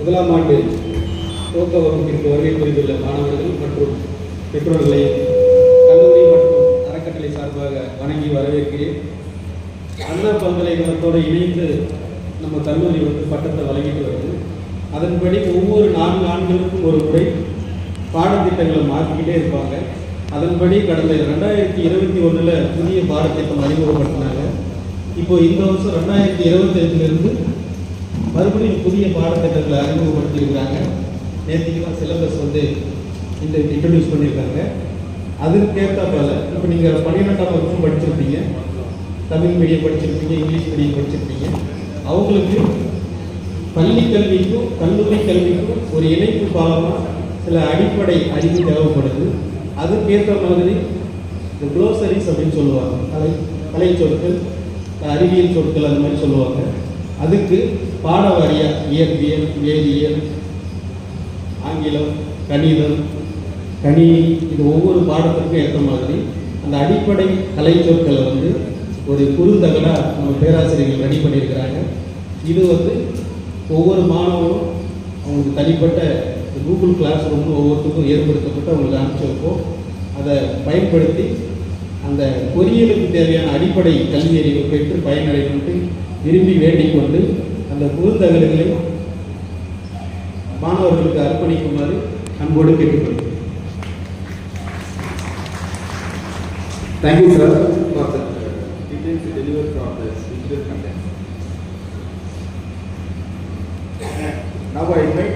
முதலாம் ஆண்டு துவக்க வகுப்பிற்கு வருகை புரிந்துள்ள மாணவர்கள் மற்றும் பெற்றோர்களை கல்லூரி மற்றும் அறக்கட்டளை சார்பாக வணங்கி வரவேற்கிறேன். அண்ணா பல்கலைக்கழகத்தோடு இணைந்து நம்ம கல்லூரி பட்டத்தை வழங்கிட்டு வருது. அதன்படி ஒவ்வொரு 4 ஆண்டுகளுக்கும் ஒரு முறை பாடத்திட்டங்களை மாற்றிக்கிட்டே இருப்பாங்க. அதன்படி கடந்த 2021 புதிய பாடத்திட்டம் அறிமுகப்படுத்தினாங்க. இப்போ இந்த வருஷம் 2025 மறுபடியும் புதிய பாடத்திட்டங்களை அறிமுகப்படுத்தியிருக்கிறாங்க. நேற்றுக்கு சிலபஸ் இன்ட்ரடியூஸ் பண்ணியிருக்காங்க. அதற்கேற்றாப்பால இப்போ நீங்கள் 12ஆம் வகுப்பும் படிச்சிருப்பீங்க, தமிழ் மீடியம் படிச்சிருப்பீங்க, இங்கிலீஷ் மீடியம் படிச்சிருப்பீங்க. அவங்களுக்கு பள்ளி கல்விக்கும் கல்லூரி கல்விக்கும் ஒரு இணைப்பு பாலமாக சில அடிப்படை அறிவு தேவைப்படுது. அதுக்கேற்ற மாதிரி இந்த குளோசரிஸ் அப்படின்னு சொல்லுவாங்க, கலை சொற்கள், அறிவியல் சொற்கள் அந்த மாதிரி சொல்லுவாங்க. அதுக்கு பாட வாரியாக இயற்பியல், வேதியியல், ஆங்கிலம், கணிதம், கணினி, இது ஒவ்வொரு பாடத்திற்கும் ஏற்ற மாதிரி அந்த அடிப்படை கலை சொற்களை ஒரு குறுந்தகடாக நம்ம பேராசிரியர்கள் ரெடி பண்ணியிருக்கிறாங்க. இது ஒவ்வொரு மாணவரும் அவங்களுக்கு தனிப்பட்ட கூகுள் கிளாஸ் ரூம் ஒவ்வொருத்தருக்கும் ஏற்படுத்தப்பட்டு அவங்களுக்கு அனுப்பிச்சு வைப்போம். அதை பயன்படுத்தி அந்த பொறியியலுக்கு தேவையான அடிப்படை கல்வி அறிவை பெற்று பயனடைந்து விரும்பி வேண்டிக் கொண்டு அந்த குறுந்தகடுகளை மாணவர்களுக்கு அர்ப்பணிக்குமாறு அன்போடு கேட்டுக்கொள்கிறேன். Thank you, sir, for the details delivered from the digital content. Now I invite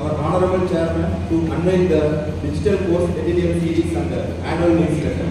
our Honorable Chairman to unveil the digital course editorial series and the annual newsletter.